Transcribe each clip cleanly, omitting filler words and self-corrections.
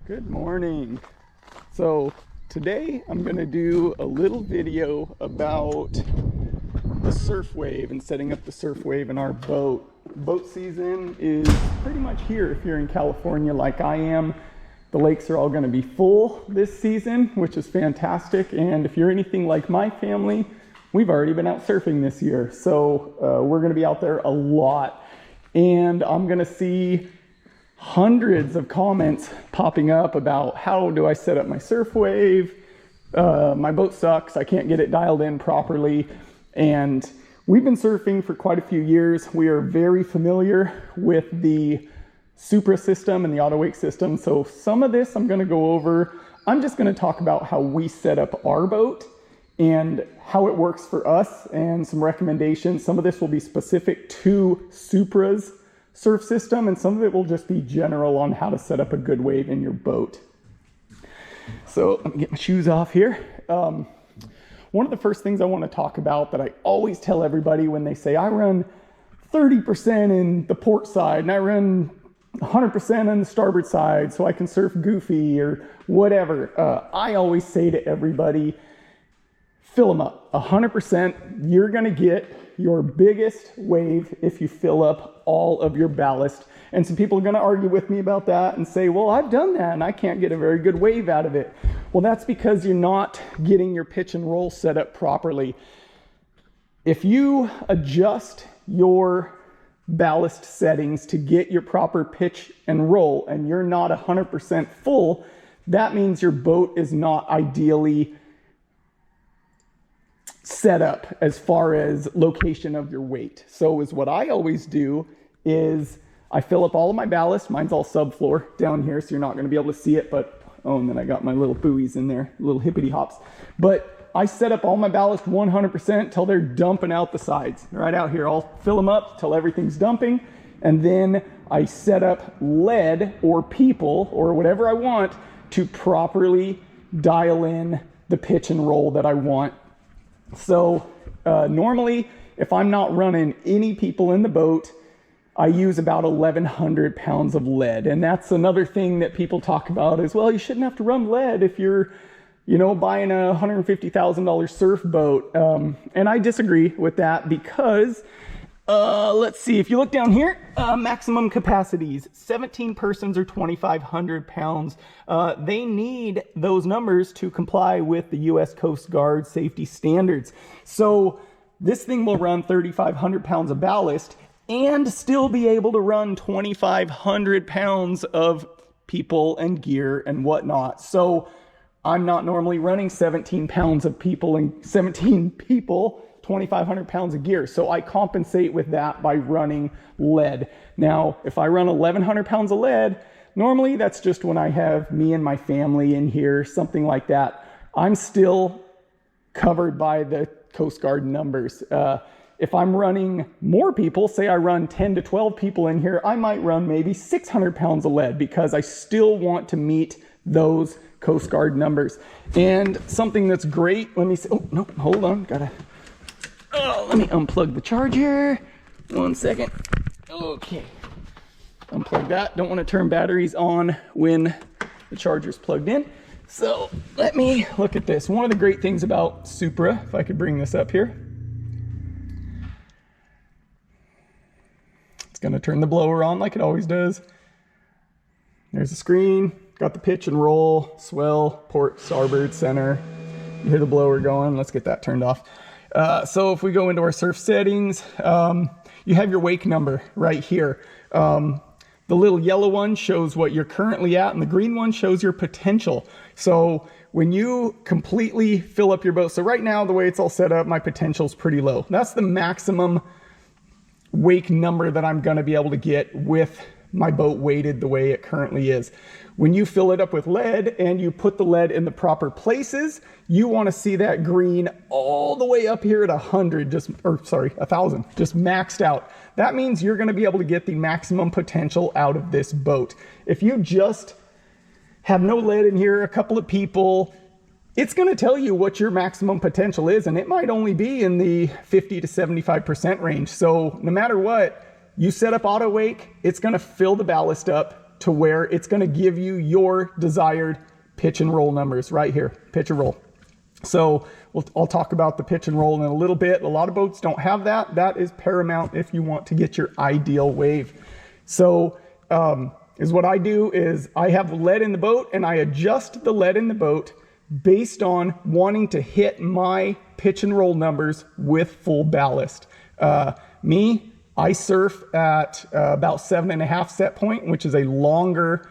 Good morning. So today I'm going to do a little video about the surf wave and setting up the surf wave in our boat. Boat season is pretty much here if you're in California like I am. The lakes are all going to be full this season, which is fantastic. And if you're anything like my family, we've already been out surfing this year. So we're going to be out there a lot. And I'm going to see hundreds of comments popping up about how do I set up my surf wave. My boat sucks. I can't get it dialed in properly. And we've been surfing for quite a few years. We are very familiar with the Supra system and the auto wake system. So some of this I'm going to go over. I'm just going to talk about how we set up our boat and how it works for us and some recommendations. Some of this will be specific to Supra's surf system, and some of it will just be general on how to set up a good wave in your boat. So let me get my shoes off here. One of the first things I want to talk about that I always tell everybody when they say I run 30% in the port side and I run 100% on the starboard side so I can surf goofy or whatever, I always say to everybody, fill them up 100%. You're going to get your biggest wave if you fill up all of your ballast. And some people are going to argue with me about that and say, well, I've done that and I can't get a very good wave out of it. Well, that's because you're not getting your pitch and roll set up properly. If you adjust your ballast settings to get your proper pitch and roll and you're not 100% full, that means your boat is not ideally set up as far as location of your weight. So is what I always do is I fill up all of my ballast. Mine's all subfloor down here, so you're not going to be able to see it, but oh, and then I got my little buoys in there, little hippity hops. But I set up all my ballast 100% till they're dumping out the sides. Right out here, I'll fill them up till everything's dumping, and then I set up lead or people or whatever I want to properly dial in the pitch and roll that I want. So normally, if I'm not running any people in the boat, I use about 1,100 pounds of lead. And that's another thing that people talk about is, well, you shouldn't have to run lead if you're, buying a $150,000 surf boat. And I disagree with that because, let's see, if you look down here, maximum capacities, 17 persons or 2,500 pounds. They need those numbers to comply with the U.S. Coast Guard safety standards. So this thing will run 3,500 pounds of ballast and still be able to run 2,500 pounds of people and gear and whatnot. So I'm not normally running 17 pounds of people and 17 people, 2,500 pounds of gear. So I compensate with that by running lead. Now, if I run 1,100 pounds of lead, normally that's just when I have me and my family in here, something like that. I'm still covered by the Coast Guard numbers. If I'm running more people, say I run 10 to 12 people in here, I might run maybe 600 pounds of lead because I still want to meet those Coast Guard numbers. And something that's great, let me see, oh, no, hold on, let me unplug the charger. 1 second. Okay. Unplug that. Don't want to turn batteries on when the charger's plugged in. So let me look at this. One of the great things about Supra, if I could bring this up here, it's going to turn the blower on like it always does. There's the screen. Got the pitch and roll, swell, port, starboard, center. You hear the blower going. Let's get that turned off. So if we go into our surf settings, you have your wake number right here. The little yellow one shows what you're currently at, and the green one shows your potential. So when you completely fill up your boat, so right now the way it's all set up, my potential is pretty low. That's the maximum wake number that I'm going to be able to get with my boat weighted the way it currently is. When you fill it up with lead and you put the lead in the proper places, you want to see that green all the way up here at 1,000, just maxed out. That means you're going to be able to get the maximum potential out of this boat. If you just have no lead in here, a couple of people, it's going to tell you what your maximum potential is, and it might only be in the 50 to 75% range. So no matter what, you set up auto wake, it's going to fill the ballast up to where it's going to give you your desired pitch and roll numbers right here, pitch and roll. So I'll talk about the pitch and roll in a little bit. A lot of boats don't have that. That is paramount if you want to get your ideal wave. So is what I do is I have lead in the boat and I adjust the lead in the boat based on wanting to hit my pitch and roll numbers with full ballast. I surf at about 7.5 set point, which is a longer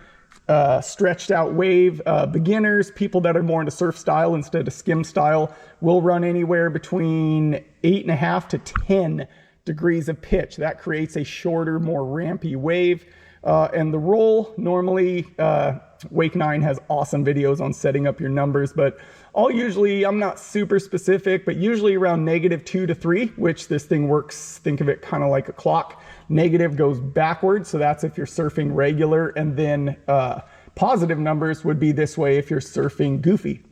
stretched out wave. Beginners, people that are more into surf style instead of skim style, will run anywhere between 8.5 to 10 degrees of pitch. That creates a shorter, more rampy wave. And the roll, normally, Wake 9 has awesome videos on setting up your numbers, but I'm not super specific, but usually around -2 to 3, which this thing works, think of it kind of like a clock. Negative goes backwards, so that's if you're surfing regular, and then positive numbers would be this way if you're surfing goofy.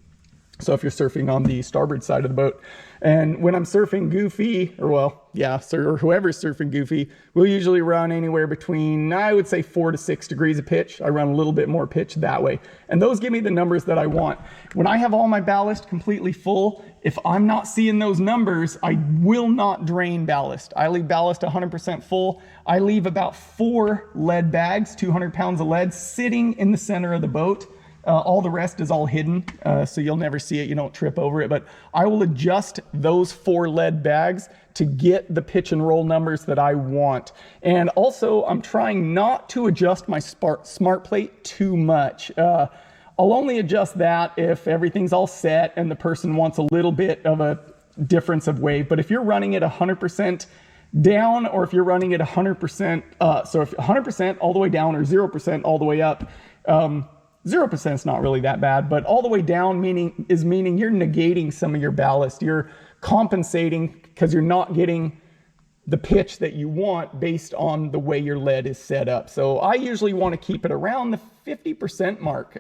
So if you're surfing on the starboard side of the boat. And when I'm surfing goofy, or whoever's surfing goofy, we'll usually run anywhere between, I would say 4 to 6 degrees of pitch. I run a little bit more pitch that way. And those give me the numbers that I want. When I have all my ballast completely full, if I'm not seeing those numbers, I will not drain ballast. I leave ballast 100% full. I leave about 4 lead bags, 200 pounds of lead, sitting in the center of the boat. All the rest is all hidden, so you'll never see it. You don't trip over it, but I will adjust those 4 lead bags to get the pitch and roll numbers that I want. And also, I'm trying not to adjust my smart plate too much. I'll only adjust that if everything's all set and the person wants a little bit of a difference of wave. But if you're running it 100% down, or if you're running it 100% so if 100% all the way down or 0% all the way up, 0% is not really that bad, but all the way down meaning you're negating some of your ballast. You're compensating because you're not getting the pitch that you want based on the way your lead is set up. So I usually want to keep it around the 50% mark.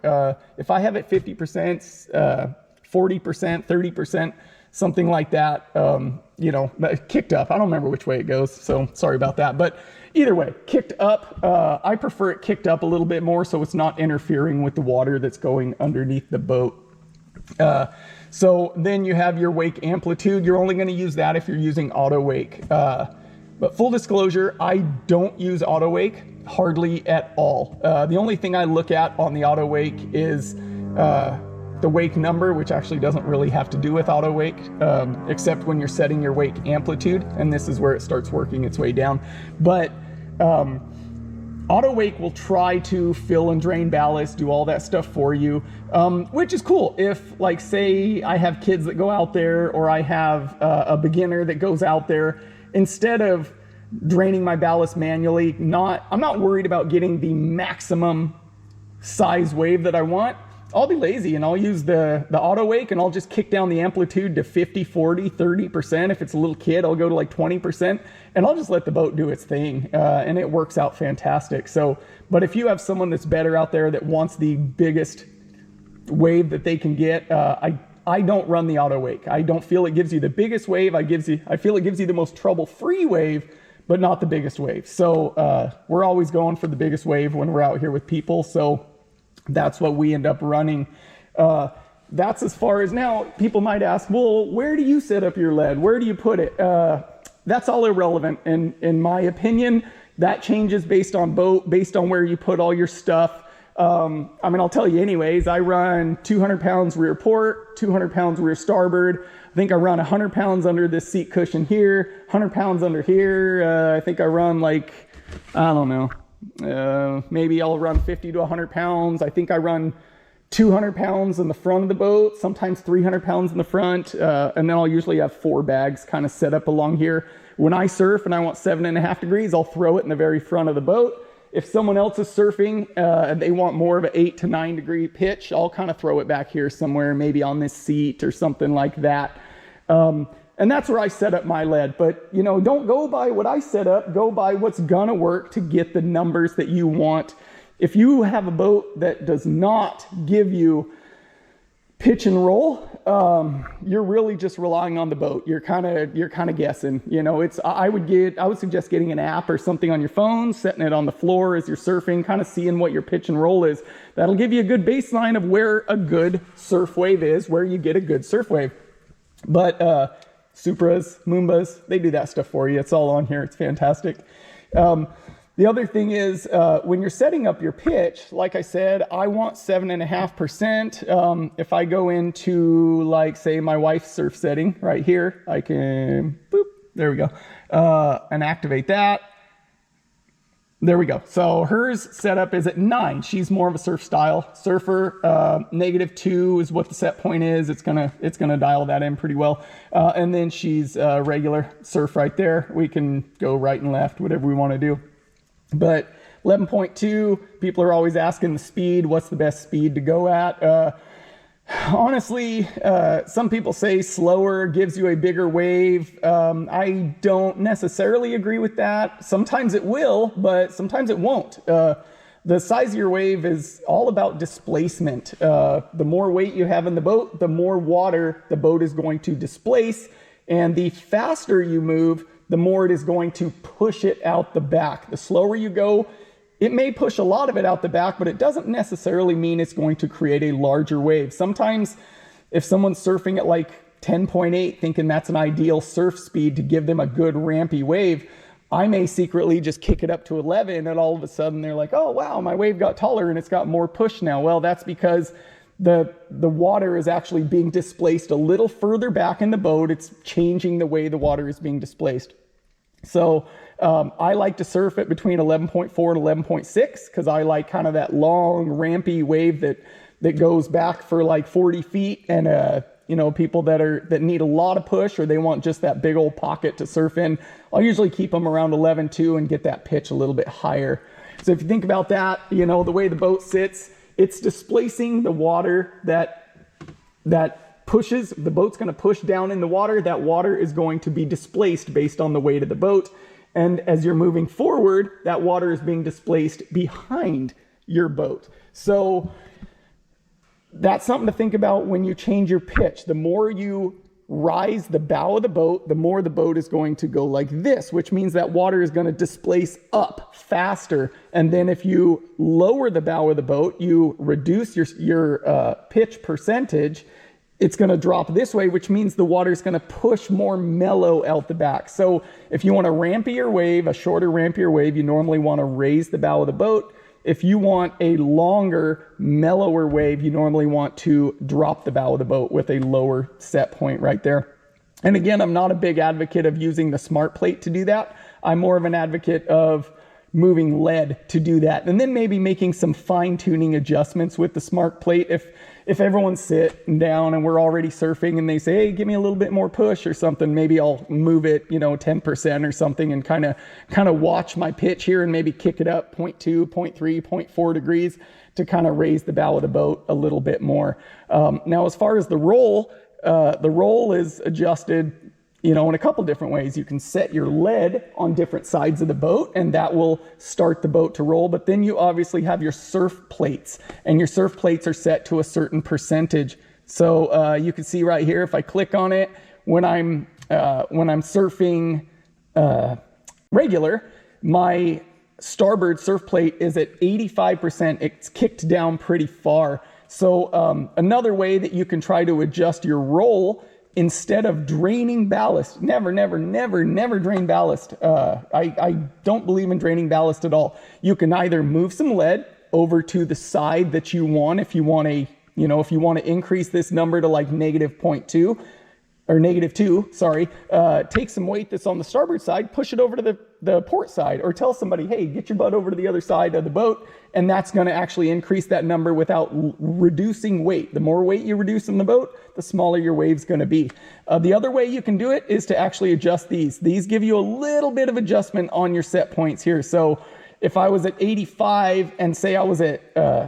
If I have it 50%, 40%, 30%, something like that, kicked up. I don't remember which way it goes, so sorry about that. But either way, kicked up. I prefer it kicked up a little bit more so it's not interfering with the water that's going underneath the boat. So then you have your wake amplitude. You're only going to use that if you're using auto wake. But full disclosure, I don't use auto wake hardly at all. The only thing I look at on the auto wake is the wake number, which actually doesn't really have to do with auto wake, except when you're setting your wake amplitude, and this is where it starts working its way down. But auto wake will try to fill and drain ballast, do all that stuff for you, which is cool. If, like, say I have kids that go out there, or I have a beginner that goes out there, instead of draining my ballast manually, I'm not worried about getting the maximum size wave that I want. I'll be lazy and I'll use the auto wake, and I'll just kick down the amplitude to 50, 40, 30%. If it's a little kid, I'll go to like 20%, and I'll just let the boat do its thing. And it works out fantastic. So, but if you have someone that's better out there that wants the biggest wave that they can get, I don't run the auto wake. I don't feel it gives you the biggest wave. I feel it gives you the most trouble-free wave, but not the biggest wave. So we're always going for the biggest wave when we're out here with people. So that's what we end up running. That's as far as. Now, people might ask, well, where do you set up your lead? Where do you put it? That's all irrelevant. In my opinion, that changes based on boat, based on where you put all your stuff. I'll tell you anyways, I run 200 pounds rear port, 200 pounds rear starboard. I think I run 100 pounds under this seat cushion here, 100 pounds under here. I think I run maybe I'll run 50 to 100 pounds. I think I run 200 pounds in the front of the boat, sometimes 300 pounds in the front. And then I'll usually have 4 bags kind of set up along here. When I surf and I want 7.5 degrees, I'll throw it in the very front of the boat. If someone else is surfing and they want more of an 8 to 9 degree pitch, I'll kind of throw it back here somewhere, maybe on this seat or something like that. And that's where I set up my lead. But, don't go by what I set up. Go by what's going to work to get the numbers that you want. If you have a boat that does not give you Pitch and roll, you're really just relying on the boat. You're kind of guessing. You know, I would suggest getting an app or something on your phone, setting it on the floor as you're surfing, kind of seeing what your pitch and roll is. That'll give you a good baseline of where a good surf wave is, where you get a good surf wave. But Supras, Moombas, they do that stuff for you. It's all on here. It's fantastic. The other thing is when you're setting up your pitch, like I said, I want 7.5%. If I go into, like, say, my wife's surf setting right here, I can, boop, there we go, and activate that. There we go. So hers setup is at 9. She's more of a surf style surfer. -2 is what the set point is. It's gonna dial that in pretty well. And then she's regular surf right there. We can go right and left, whatever we want to do. But 11.2, people are always asking the speed. What's the best speed to go at? Honestly, some people say slower gives you a bigger wave. I don't necessarily agree with that. Sometimes it will, but sometimes it won't. The size of your wave is all about displacement. The more weight you have in the boat, the more water the boat is going to displace. And the faster you move, the more it is going to push it out the back. The slower you go, it may push a lot of it out the back, but it doesn't necessarily mean it's going to create a larger wave. Sometimes if someone's surfing at like 10.8, thinking that's an ideal surf speed to give them a good rampy wave, I may secretly just kick it up to 11 and all of a sudden they're like, oh wow, my wave got taller and it's got more push now. Well, that's because the water is actually being displaced a little further back in the boat. It's changing the way the water is being displaced. So I like to surf it between 11.4 and 11.6 because I like kind of that long rampy wave that goes back for like 40 feet. And you know, people that need a lot of push or they want just that big old pocket to surf in, I'll usually keep them around 11.2 and get that pitch a little bit higher. So if you think about that, you know, the way the boat sits, it's displacing the water that pushes, the boat's going to push down in the water. That water is going to be displaced based on the weight of the boat. And as you're moving forward, that water is being displaced behind your boat. So that's something to think about when you change your pitch. The more you rise the bow of the boat, the more the boat is going to go like this, which means that water is going to displace up faster. And then if you lower the bow of the boat, you reduce your pitch percentage, it's going to drop this way, which means the water is going to push more mellow out the back. So if you want a rampier wave, a shorter, rampier wave, you normally want to raise the bow of the boat. If you want a longer, mellower wave, you normally want to drop the bow of the boat with a lower set point right there. And again, I'm not a big advocate of using the smart plate to do that. I'm more of an advocate of moving lead to do that. And then maybe making some fine-tuning adjustments with the smart plate. If everyone's sitting down and we're already surfing and they say, hey, give me a little bit more push or something, maybe I'll move it, 10% or something and kind of watch my pitch here and maybe kick it up 0.2, 0.3, 0.4 degrees to kind of raise the bow of the boat a little bit more. Now, as far as the roll is adjusted in a couple different ways. You can set your lead on different sides of the boat and that will start the boat to roll. But then you obviously have your surf plates and your surf plates are set to a certain percentage. So you can see right here, if I click on it, when I'm surfing regular, my starboard surf plate is at 85%. It's kicked down pretty far. So another way that you can try to adjust your roll, instead of draining ballast, never drain ballast. I don't believe in draining ballast at all. You can either move some lead over to the side that you want. If you want to increase this number to like -0.2 or -2, take some weight that's on the starboard side, push it over to the port side, or tell somebody, hey, get your butt over to the other side of the boat. And that's going to actually increase that number without reducing weight. The more weight you reduce in the boat, the smaller your wave's going to be. The other way you can do it is to actually adjust these. These give you a little bit of adjustment on your set points here. So if I was at 85 and say I was at,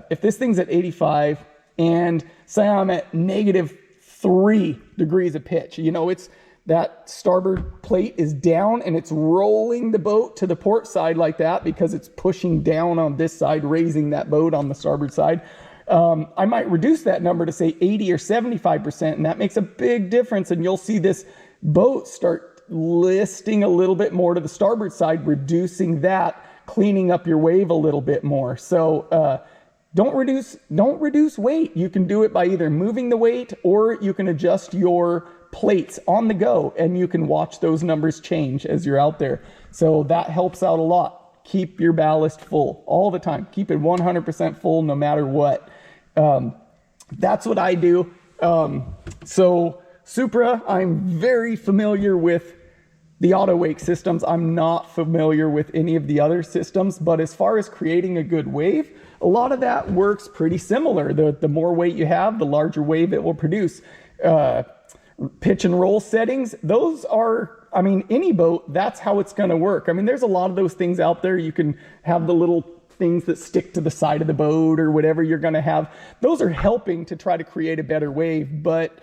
if this thing's at 85 and say I'm at -3 degrees of pitch, it's that starboard plate is down and it's rolling the boat to the port side like that because it's pushing down on this side, raising that boat on the starboard side. I might reduce that number to say 80 or 75%, and that makes a big difference. And you'll see this boat start listing a little bit more to the starboard side, reducing that, cleaning up your wave a little bit more. So don't reduce weight. You can do it by either moving the weight, or you can adjust your plates on the go, and you can watch those numbers change as you're out there. So that helps out a lot. Keep your ballast full all the time. Keep it 100% full no matter what. That's what I do. So Supra, I'm very familiar with the auto wake systems. I'm not familiar with any of the other systems, but as far as creating a good wave, a lot of that works pretty similar. The more weight you have, the larger wave it will produce. Pitch and roll settings, those are, I mean, any boat, that's how it's going to work. I mean, there's a lot of those things out there. You can have the little things that stick to the side of the boat or whatever you're going to have. Those are helping to try to create a better wave, but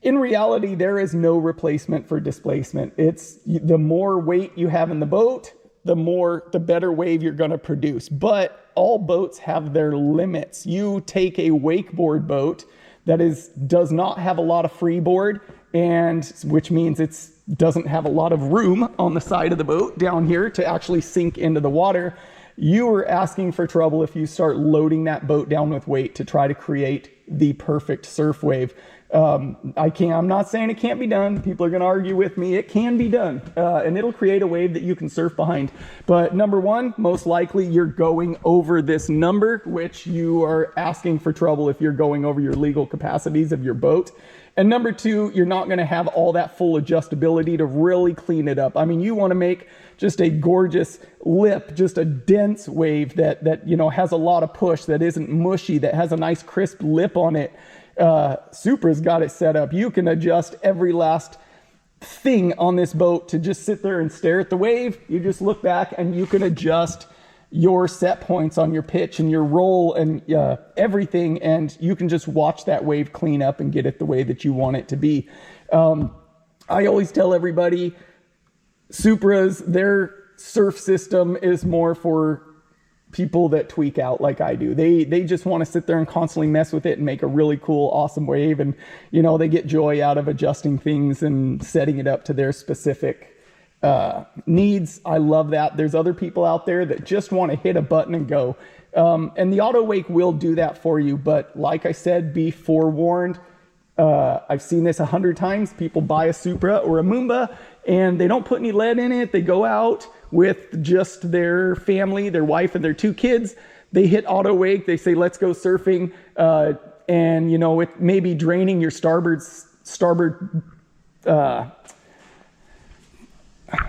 in reality, there is no replacement for displacement. It's the more weight you have in the boat, the better wave you're going to produce. But all boats have their limits. You take a wakeboard boat that does not have a lot of freeboard, and which means it doesn't have a lot of room on the side of the boat down here to actually sink into the water. You are asking for trouble if you start loading that boat down with weight to try to create the perfect surf wave. I'm not saying it can't be done. People are going to argue with me. It can be done, and it'll create a wave that you can surf behind. But number one, most likely you're going over this number, which you are asking for trouble if you're going over your legal capacities of your boat. And number two, you're not going to have all that full adjustability to really clean it up. I mean, you want to make just a gorgeous lip, just a dense wave that you know has a lot of push, that isn't mushy, that has a nice crisp lip on it. Supra's got it set up. You can adjust every last thing on this boat to just sit there and stare at the wave. You just look back and you can adjust your set points on your pitch and your roll and everything, and you can just watch that wave clean up and get it the way that you want it to be. I always tell everybody, Supras, their surf system is more for people that tweak out like I do. They just want to sit there and constantly mess with it and make a really cool, awesome wave. And, you know, they get joy out of adjusting things and setting it up to their specific needs. I love that. There's other people out there that just want to hit a button and go. And the auto wake will do that for you. But like I said, be forewarned. I've seen this 100 times. People buy a Supra or a Moomba and they don't put any lead in it. They go out with just their family, their wife and their 2 kids. They hit auto wake. They say, let's go surfing. And you know, it may be draining your starboard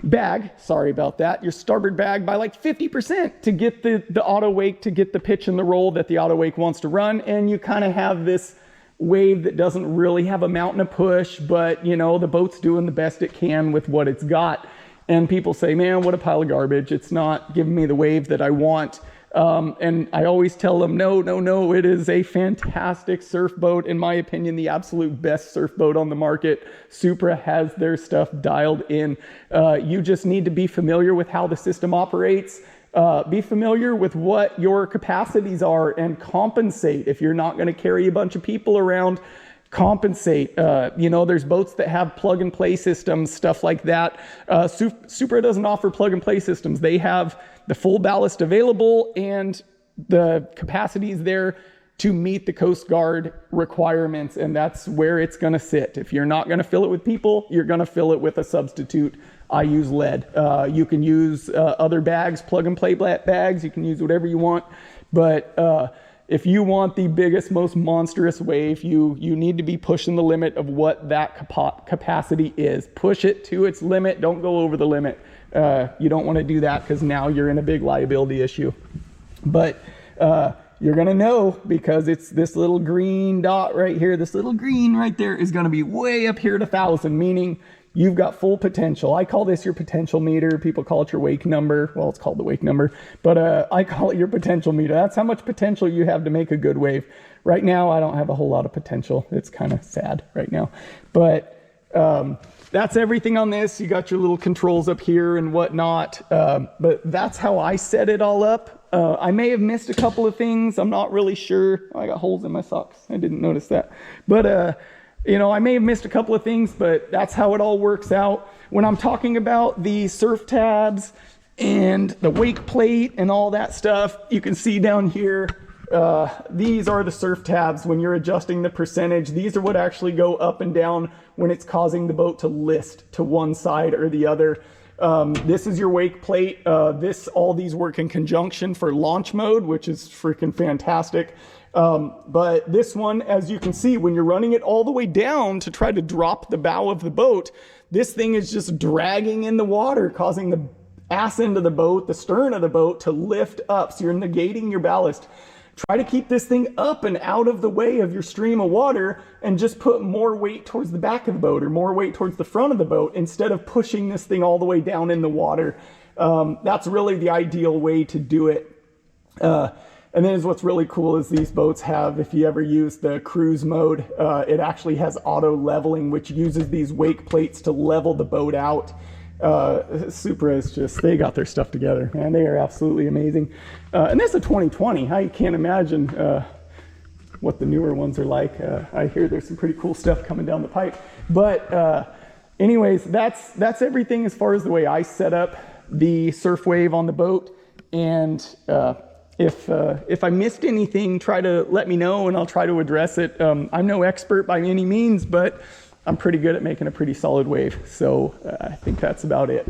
bag. Sorry about that. Your starboard bag by like 50% to get the auto wake, to get the pitch and the roll that the auto wake wants to run. And you kind of have this wave that doesn't really have a mountain of push, but you know, the boat's doing the best it can with what it's got. And people say, man, what a pile of garbage. It's not giving me the wave that I want. And I always tell them, no, it is a fantastic surf boat. In my opinion, the absolute best surf boat on the market. Supra has their stuff dialed in. You just need to be familiar with how the system operates. Be familiar with what your capacities are and compensate. If you're not going to carry a bunch of people around, compensate. You know, there's boats that have plug and play systems, stuff like that. Supra doesn't offer plug and play systems. They have the full ballast available and the capacities there to meet the Coast Guard requirements, and that's where it's going to sit. If you're not going to fill it with people, you're going to fill it with a substitute. I use lead. You can use other bags, plug and play bags. You can use whatever you want, but if you want the biggest, most monstrous wave, you need to be pushing the limit of what that capacity is. Push it to its limit. Don't go over the limit. You don't want to do that because now you're in a big liability issue. But you're going to know because it's this little green dot right here. This little green right there is going to be way up here at 1,000, meaning you've got full potential. I call this your potential meter. People call it your wake number. Well, it's called the wake number, but I call it your potential meter. That's how much potential you have to make a good wave. Right now, I don't have a whole lot of potential. It's kind of sad right now. But That's everything on this. You got your little controls up here and whatnot, but that's how I set it all up. I may have missed a couple of things. I'm not really sure. Oh, I got holes in my socks. I didn't notice that. But, you know, I may have missed a couple of things, but that's how it all works out. When I'm talking about the surf tabs and the wake plate and all that stuff, you can see down here, these are the surf tabs. When you're adjusting the percentage, these are what actually go up and down when it's causing the boat to list to one side or the other. This is your wake plate. All these work in conjunction for launch mode, which is freaking fantastic. But this one, as you can see, when you're running it all the way down to try to drop the bow of the boat, this thing is just dragging in the water, causing the ass end of the boat, the stern of the boat to lift up. So you're negating your ballast. Try to keep this thing up and out of the way of your stream of water and just put more weight towards the back of the boat or more weight towards the front of the boat instead of pushing this thing all the way down in the water. That's really the ideal way to do it. And then what's really cool is these boats have, if you ever use the cruise mode, it actually has auto leveling, which uses these wake plates to level the boat out. Supra is just, they got their stuff together, man. They are absolutely amazing. And this is a 2020. I can't imagine what the newer ones are like. I hear there's some pretty cool stuff coming down the pipe. But anyways, that's everything as far as the way I set up the surf wave on the boat. And if I missed anything, try to let me know and I'll try to address it. I'm no expert by any means, but I'm pretty good at making a pretty solid wave. So I think that's about it.